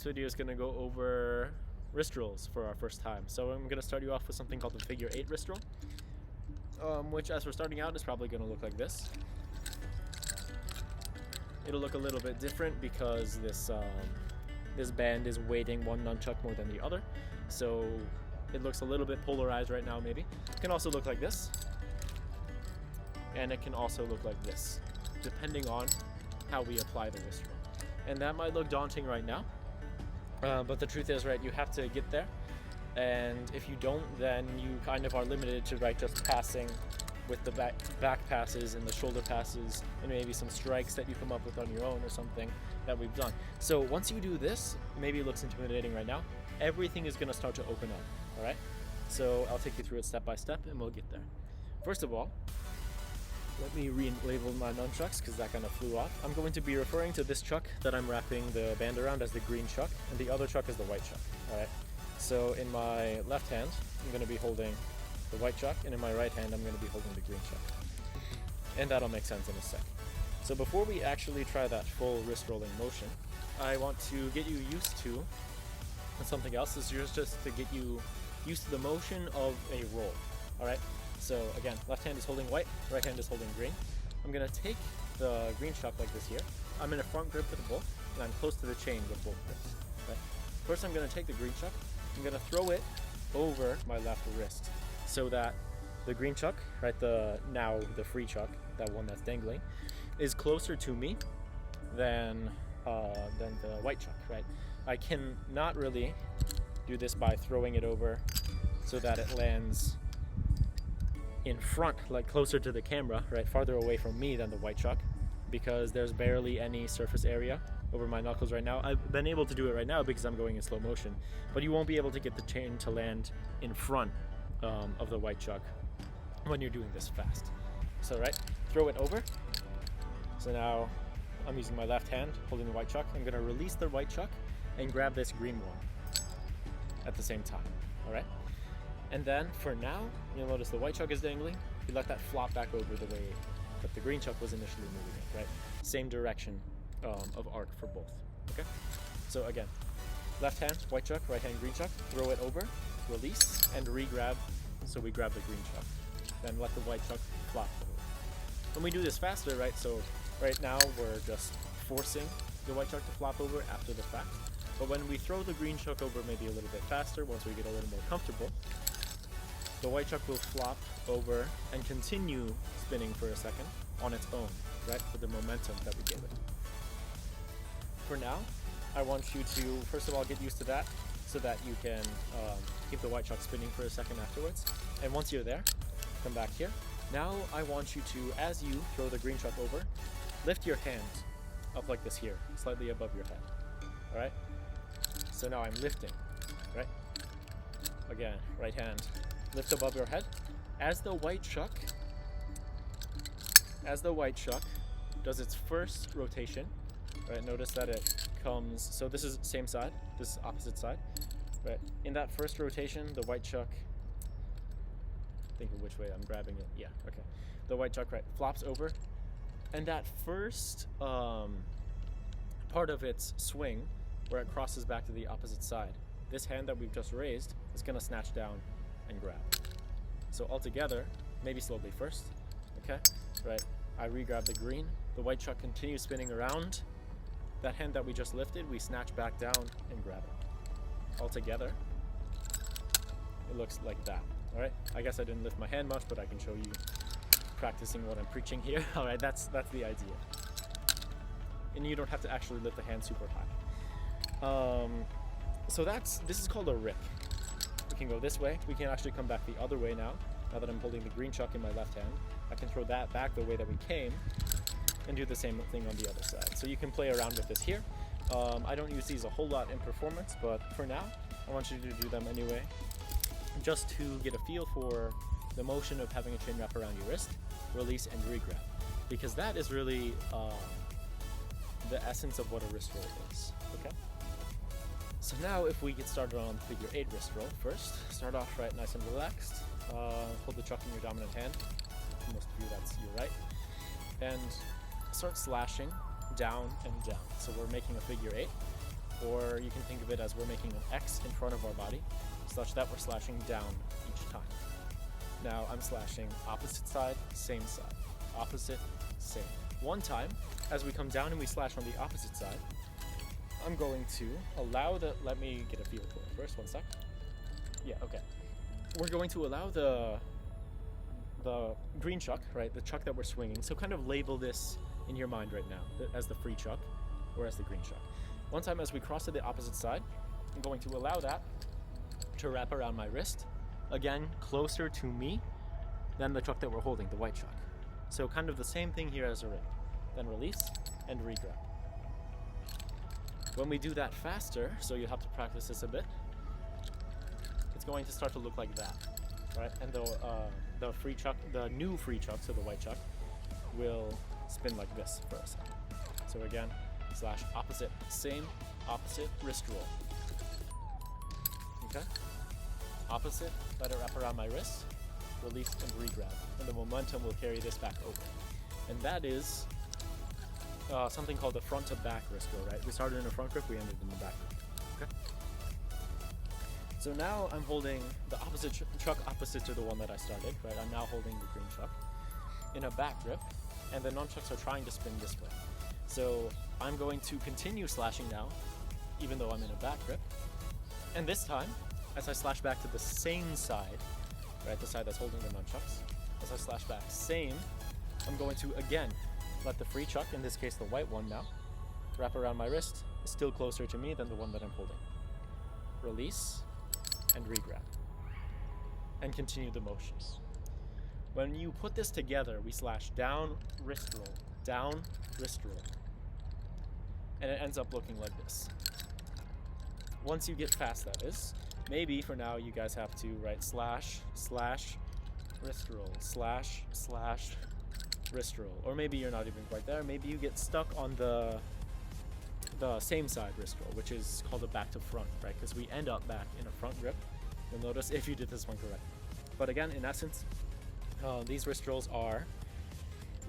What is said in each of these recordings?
video is going to go over wrist rolls for our first time. So I'm going to start you off with something called the figure 8 wrist roll, which as we're starting out is probably going to look like this. It'll look a little bit different because this band is weighting one nunchuck more than the other, so it looks a little bit polarized right now maybe. It can also look like this, and it can also look like this, depending on how we apply the wrist roll. And that might look daunting right now, but the truth is, right, you have to get there, and if you don't, then you kind of are limited to, right, just passing with the back passes and the shoulder passes and maybe some strikes that you come up with on your own or something that we've done. So once you do this, maybe it looks intimidating right now, everything is going to start to open up, all right? So I'll take you through it step by step and we'll get there. First of all, let me re-label my nunchucks because that kind of flew off. I'm going to be referring to this chuck that I'm wrapping the band around as the green chuck, and the other chuck is the white chuck, all right? So in my left hand, I'm going to be holding the white chuck, and in my right hand I'm going to be holding the green chuck. And that'll make sense in a sec. So before we actually try that full wrist rolling motion, I want to get you used to something else. This is just to get you used to the motion of a roll. Alright, so again, left hand is holding white, right hand is holding green. I'm going to take the green chuck like this here. I'm in a front grip with both, and I'm close to the chain with both grips. Right? First I'm going to take the green chuck, I'm going to throw it over my left wrist, so that the green chuck, right, the free chuck, that one that's dangling, is closer to me than the white chuck, right? I can not really do this by throwing it over so that it lands in front, like closer to the camera, right, farther away from me than the white chuck, because there's barely any surface area over my knuckles right now. I've been able to do it right now because I'm going in slow motion, but you won't be able to get the chain to land in front of the white chuck when you're doing this fast. So right, throw it over. So now I'm using my left hand holding the white chuck. I'm going to release the white chuck and grab this green one at the same time. All right, and then for now you'll notice the white chuck is dangling. You let that flop back over the way that the green chuck was initially moving it, right? Same direction of arc for both. Okay, so again, left hand white chuck, right hand green chuck, throw it over, release, and re-grab. So we grab the green chuck, then let the white chuck flop over. When we do this faster, right, so right now we're just forcing the white chuck to flop over after the fact, but when we throw the green chuck over maybe a little bit faster, once we get a little more comfortable, the white chuck will flop over and continue spinning for a second on its own, right, for the momentum that we gave it. For now, I want you to, first of all, get used to that, so that you can keep the white chuck spinning for a second afterwards. And once you're there, come back here. Now I want you to, as you throw the green chuck over, lift your hand up like this here, slightly above your head. All right? So now I'm lifting, right? Again, right hand, lift above your head. As the white chuck does its first rotation, right? Notice that it comes, so this is same side, this is opposite side, right? In that first rotation, the white chuck, think of which way I'm grabbing it, yeah, okay. The white chuck, right, flops over, and that first part of its swing, where it crosses back to the opposite side, this hand that we've just raised is gonna snatch down and grab. So altogether, maybe slowly first, okay, right? I re-grab the green, the white chuck continues spinning around. That hand that we just lifted, we snatch back down and grab it. All together, it looks like that. All right. I guess I didn't lift my hand much, but I can show you practicing what I'm preaching here. All right. That's the idea. And you don't have to actually lift the hand super high. So this is called a rip. We can go this way. We can actually come back the other way now. Now that I'm holding the green chuck in my left hand, I can throw that back the way that we came, and do the same thing on the other side. So you can play around with this here. I don't use these a whole lot in performance, but for now, I want you to do them anyway, just to get a feel for the motion of having a chain wrap around your wrist, release, and re-grab, because that is really the essence of what a wrist roll is, okay? So now if we get started on figure 8 wrist roll, first, start off right nice and relaxed. Hold the chuck in your dominant hand. For most of you, that's your right. And start slashing down and down. So we're making a figure 8. or you can think of it as we're making an X in front of our body, such that we're slashing down each time. Now I'm slashing opposite side, same side, opposite, same. One time, as we come down and we slash on the opposite side, I'm going to allow let me get a feel for it first, one sec. Yeah, okay. We're going to allow the green chuck, right, the chuck that we're swinging, so kind of label this in your mind right now as the free chuck or as the green chuck. One time as we cross to the opposite side, I'm going to allow that to wrap around my wrist, again closer to me than the chuck that we're holding, the white chuck. So kind of the same thing here as a ring. Then release and regrab. When we do that faster, so you have to practice this a bit, it's going to start to look like that, right? And the free chuck, the new free chuck, so the white chuck, will spin like this for a second. So again, slash opposite, same, opposite, wrist roll. Okay? Opposite, let it wrap around my wrist, release and regrab. And the momentum will carry this back over. And that is something called the front to back wrist roll, right? We started in a front grip, we ended in the back grip. Okay? So now I'm holding the opposite chuck opposite to the one that I started, right? I'm now holding the green chuck in a back grip, and the nunchucks are trying to spin this way. So I'm going to continue slashing now, even though I'm in a back grip. And this time, as I slash back to the same side, right, the side that's holding the nunchucks, as I slash back same, I'm going to again let the free chuck, in this case the white one now, wrap around my wrist, is still closer to me than the one that I'm holding. Release and regrab. And continue the motions. When you put this together, we slash down, wrist roll, down, wrist roll. And it ends up looking like this. Once you get fast, that is. Maybe for now you guys have to write slash, slash, wrist roll, slash, slash, wrist roll. Or maybe you're not even quite there. Maybe you get stuck on the same side wrist roll, which is called a back to front, right? Because we end up back in a front grip. You'll notice if you did this one correctly. But again, in essence, these wrist rolls are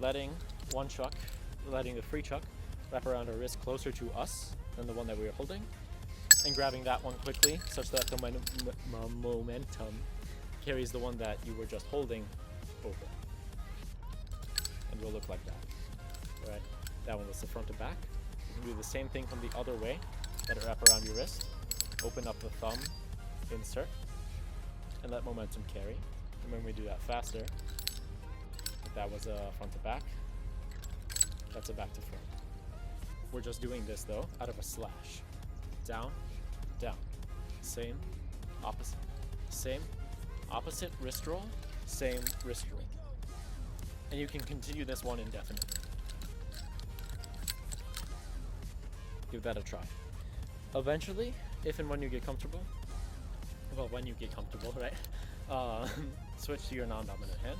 letting the free chuck wrap around our wrist closer to us than the one that we were holding, and grabbing that one quickly such that the momentum carries the one that you were just holding over. And will look like that. All right, that one was the front to back. You can do the same thing from the other way. Let it wrap around your wrist, open up the thumb, insert, and let momentum carry. And when we do that faster, that was a front to back, that's a back to front. We're just doing this though out of a slash. Down, down, same, opposite wrist roll, same wrist roll. And you can continue this one indefinitely. Give that a try. Eventually, if and when you get comfortable, right? Switch to your non-dominant hand,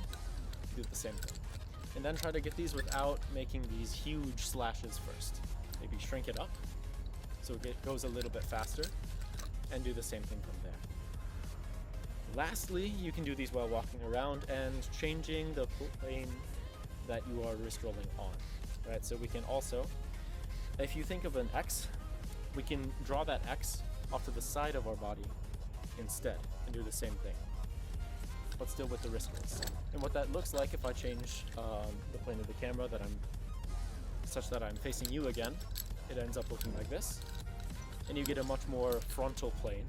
do the same thing. And then try to get these without making these huge slashes first. Maybe shrink it up so it goes a little bit faster, and do the same thing from there. Lastly, you can do these while walking around and changing the plane that you are wrist rolling on, right? So we can also, if you think of an X, we can draw that X off to the side of our body instead and do the same thing, but still with the wrist rolls. And what that looks like if I change the plane of the camera such that I'm facing you again, it ends up looking like this. And you get a much more frontal plane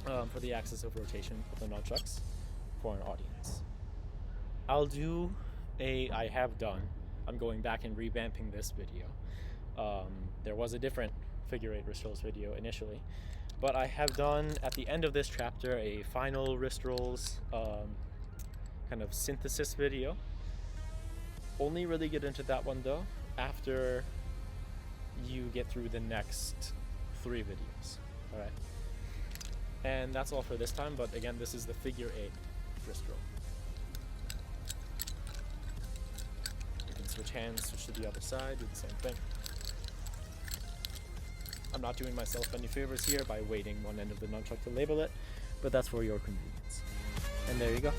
for the axis of rotation of the nunchucks for an audience. I'm going back and revamping this video. There was a different figure 8 wrist rolls video initially, but I have done at the end of this chapter a final wrist rolls kind of synthesis video. Only really get into that one though after you get through the next 3 videos. All right, and that's all for this time. But again, this is the figure 8 wrist roll. You can switch hands, switch to the other side, do the same thing. I'm not doing myself any favors here by weighting one end of the nunchuck to label it, but that's for your convenience. And there you go.